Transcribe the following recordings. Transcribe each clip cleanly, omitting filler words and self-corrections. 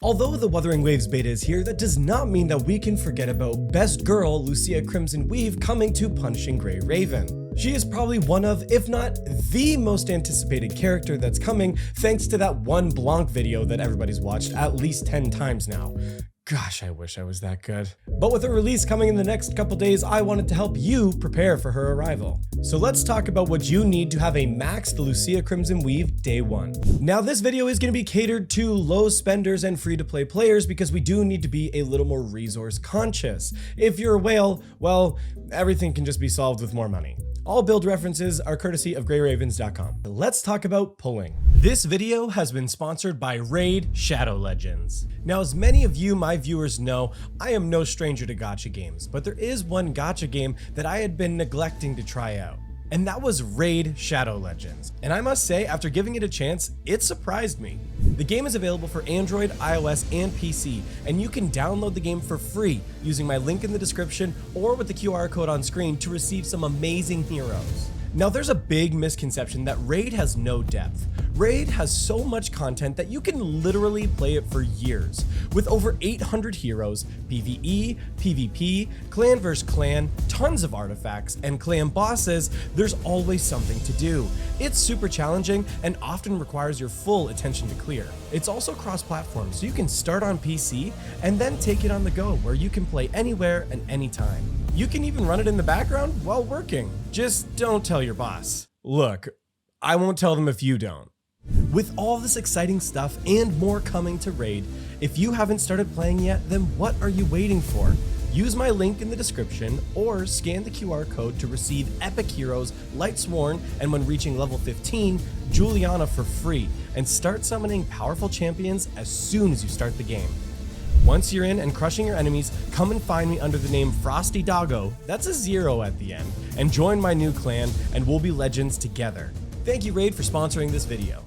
Although the Wuthering Waves beta is here, that does not mean that we can forget about best girl Lucia Crimson Weave coming to Punishing Gray Raven. She is probably one of, if not the most anticipated character that's coming, thanks to that one Blanc video that everybody's watched at least 10 times now. Gosh, I wish I was that good. But with her release coming in the next couple days, I wanted to help you prepare for her arrival. So let's talk about what you need to have a maxed Lucia Crimson Weave day one. Now this video is going to be catered to low spenders and free to play players because we do need to be a little more resource conscious. If you're a whale, well, everything can just be solved with more money. All build references are courtesy of grayravens.com. Let's talk about pulling. This video has been sponsored by Raid Shadow Legends. Now, as many of you, my viewers, know, I am no stranger to gacha games, but there is one gacha game that I had been neglecting to try out. And that was Raid Shadow Legends. And I must say, after giving it a chance, it surprised me. The game is available for Android, iOS, and PC, and you can download the game for free using my link in the description or with the QR code on screen to receive some amazing heroes. Now there's a big misconception that Raid has no depth. Raid has so much content that you can literally play it for years. With over 800 heroes, PvE, PvP, clan vs clan, tons of artifacts, and clan bosses, there's always something to do. It's super challenging and often requires your full attention to clear. It's also cross-platform, so you can start on PC and then take it on the go where you can play anywhere and anytime. You can even run it in the background while working. Just don't tell your boss. Look, I won't tell them if you don't. With all this exciting stuff and more coming to Raid, if you haven't started playing yet, then what are you waiting for? Use my link in the description or scan the QR code to receive epic heroes Lightsworn and when reaching level 15, Juliana for free, and start summoning powerful champions as soon as you start the game. Once you're in and crushing your enemies, come and find me under the name Frosty Doggo, that's a 0 at the end, and join my new clan and we'll be legends together. Thank you Raid for sponsoring this video.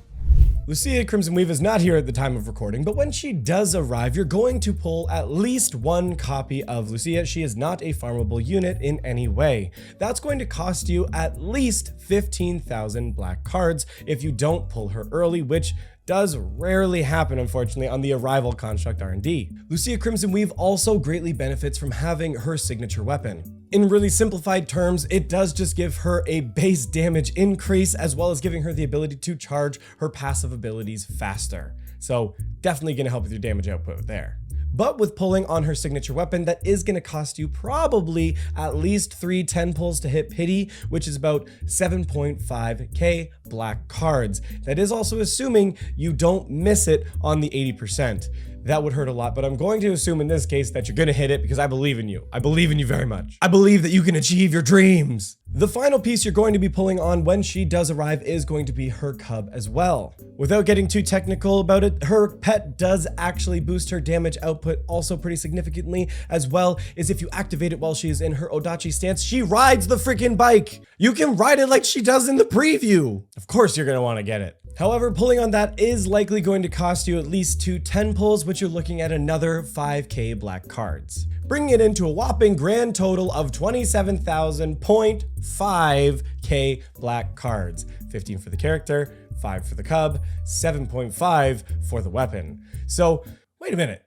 Lucia Crimson Weave is not here at the time of recording, but when she does arrive, you're going to pull at least one copy of Lucia. She is not a farmable unit in any way. That's going to cost you at least 15,000 black cards if you don't pull her early, which does rarely happen, unfortunately, on the Arrival Construct R&D. Lucia Crimson Weave also greatly benefits from having her signature weapon. In really simplified terms, it does just give her a base damage increase as well as giving her the ability to charge her passive abilities faster. So definitely gonna help with your damage output there. But with pulling on her signature weapon, that is going to cost you probably at least 3 10 pulls to hit pity, which is about 7.5k black cards. That is also assuming you don't miss it on the 80%. That would hurt a lot, but I'm going to assume in this case that you're going to hit it because I believe in you. I believe in you very much. I believe that you can achieve your dreams. The final piece you're going to be pulling on when she does arrive is going to be her cub as well. Without getting too technical about it, her pet does actually boost her damage output also pretty significantly, as well as if you activate it while she is in her Odachi stance, she rides the freaking bike. You can ride it like she does in the preview. Of course you're going to want to get it. However, pulling on that is likely going to cost you at least 2 10 pulls, which you're looking at another 5k black cards, bringing it into a whopping grand total of 27,000.5k black cards. 15 for the character, 5 for the cub, 7.5 for the weapon. So, wait a minute.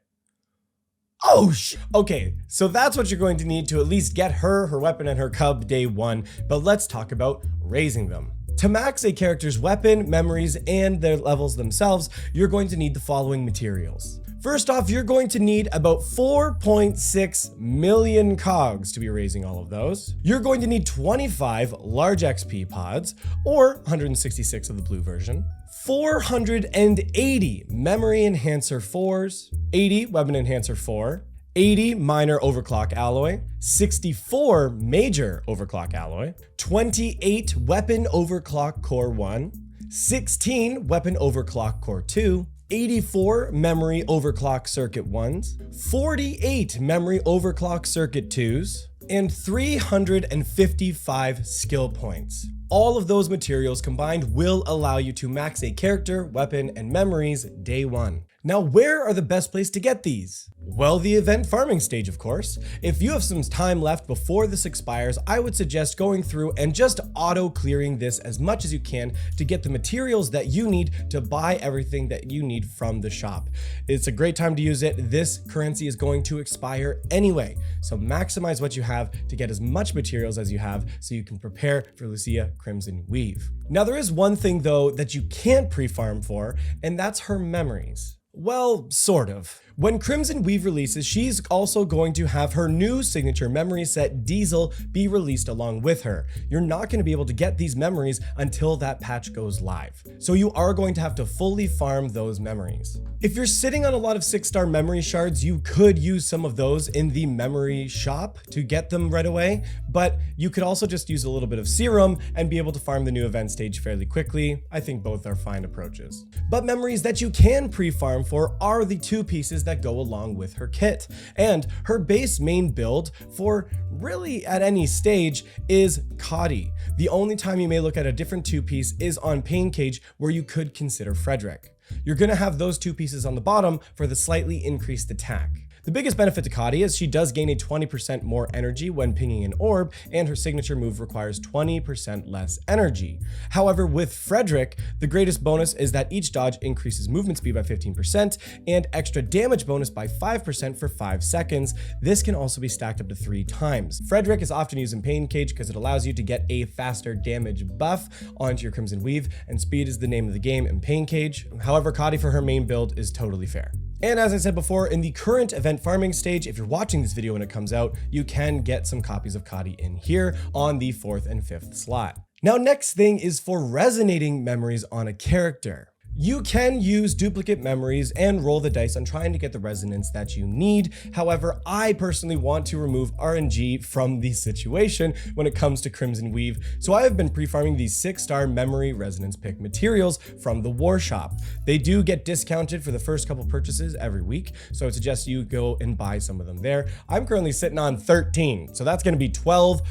Oh, okay, so that's what you're going to need to at least get her weapon, and her cub day one, but let's talk about raising them. To max a character's weapon, memories, and their levels themselves, you're going to need the following materials. First off, you're going to need about 4.6 million cogs to be raising all of those. You're going to need 25 large XP pods, or 166 of the blue version, 480 memory enhancer 4s, 80 weapon enhancer 4, 80 minor overclock alloy, 64 major overclock alloy, 28 weapon overclock core 1, 16 weapon overclock core 2, 84 memory overclock circuit 1s, 48 memory overclock circuit 2s, and 355 skill points. All of those materials combined will allow you to max a character, weapon, and memories day one. Now, where are the best place to get these? Well, the event farming stage, of course. If you have some time left before this expires, I would suggest going through and just auto clearing this as much as you can to get the materials that you need to buy everything that you need from the shop. It's a great time to use it. This currency is going to expire anyway, so maximize what you have to get as much materials as you have so you can prepare for Lucia Crimson Weave. Now, there is one thing though that you can't pre-farm for, and that's her memories. Well, sort of. When Crimson Weave releases, she's also going to have her new signature memory set, Diesel, be released along with her. You're not going to be able to get these memories until that patch goes live. So you are going to have to fully farm those memories. If you're sitting on a lot of 6-star memory shards, you could use some of those in the memory shop to get them right away, but you could also just use a little bit of serum and be able to farm the new event stage fairly quickly. I think both are fine approaches. But memories that you can pre-farm for are the 2 pieces that go along with her kit. And her base main build for really at any stage is Kadi. The only time you may look at a different 2-piece is on Pain Cage, where you could consider Frederick. You're going to have those 2 pieces on the bottom for the slightly increased attack. The biggest benefit to Kadi is she does gain a 20% more energy when pinging an orb, and her signature move requires 20% less energy. However, with Frederick, the greatest bonus is that each dodge increases movement speed by 15% and extra damage bonus by 5% for 5 seconds. This can also be stacked up to 3 times. Frederick is often used in Pain Cage because it allows you to get a faster damage buff onto your Crimson Weave, and speed is the name of the game in Pain Cage. However, Kadi for her main build is totally fair. And as I said before, in the current event farming stage, if you're watching this video when it comes out, you can get some copies of Kadi in here on the 4th and 5th slot. Now, next thing is for resonating memories on a character. You can use duplicate memories and roll the dice on trying to get the resonance that you need. However, I personally want to remove RNG from the situation when it comes to Crimson Weave, so I have been pre-farming these 6-star memory resonance pick materials from the War Shop. They do get discounted for the first couple purchases every week, so I would suggest you go and buy some of them there. I'm currently sitting on 13, so that's going to be 12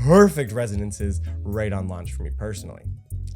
perfect resonances right on launch for me personally.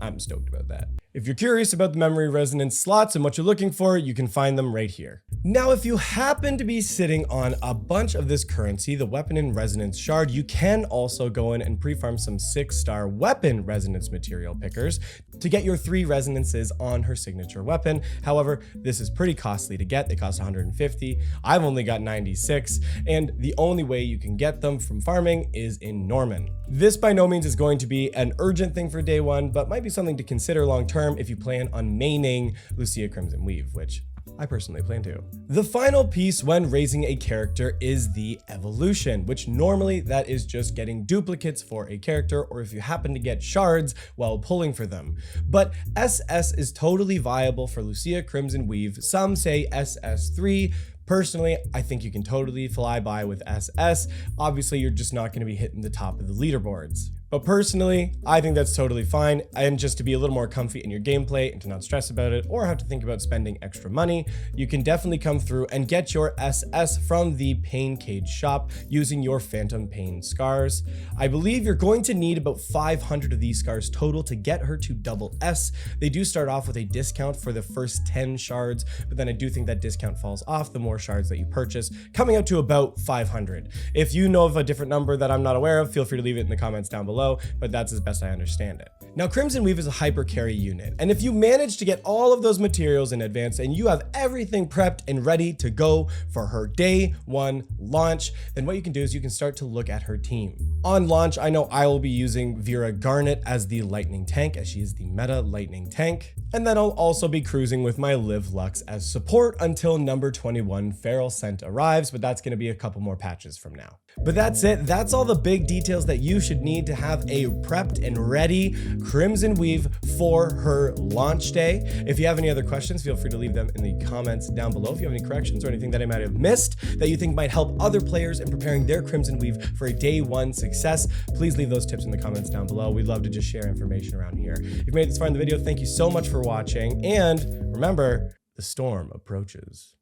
I'm stoked about that. If you're curious about the memory resonance slots and what you're looking for, you can find them right here. Now, if you happen to be sitting on a bunch of this currency, the Weapon and Resonance Shard, you can also go in and pre-farm some 6-star weapon resonance material pickers to get your 3 resonances on her signature weapon. However, this is pretty costly to get. They cost 150. I've only got 96, and the only way you can get them from farming is in Norman. This by no means is going to be an urgent thing for day 1, but might be something to consider long term if you plan on maining Lucia Crimson Weave, which I personally plan to. The final piece when raising a character is the evolution, which normally that is just getting duplicates for a character, or if you happen to get shards while pulling for them. But SS is totally viable for Lucia Crimson Weave. Some say SS3. Personally, I think you can totally fly by with SS. Obviously, you're just not going to be hitting the top of the leaderboards. But personally, I think that's totally fine, and just to be a little more comfy in your gameplay and to not stress about it or have to think about spending extra money, you can definitely come through and get your SS from the Pain Cage shop using your Phantom Pain scars. I believe you're going to need about 500 of these scars total to get her to double S. They do start off with a discount for the first 10 shards, but then I do think that discount falls off the more shards that you purchase, coming out to about 500. If you know of a different number that I'm not aware of, feel free to leave it in the comments down below, but that's as best I understand it. Now, Crimson Weave is a hyper carry unit, and if you manage to get all of those materials in advance and you have everything prepped and ready to go for her day 1 launch, then what you can do is you can start to look at her team. On launch, I know I will be using Vera Garnet as the lightning tank, as she is the meta lightning tank. And then I'll also be cruising with my Liv Lux as support until number 21 Feral Scent arrives, but that's going to be a couple more patches from now. But that's it. That's all the big details that you should need to have a prepped and ready Crimson Weave for her launch day. If you have any other questions, feel free to leave them in the comments down below. If you have any corrections or anything that I might have missed that you think might help other players in preparing their Crimson Weave for a day 1 success, please leave those tips in the comments down below. We'd love to just share information around here. If you made it this far in the video, thank you so much for watching, and remember, the storm approaches.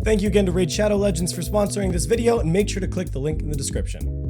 Thank you again to Raid Shadow Legends for sponsoring this video, and make sure to click the link in the description.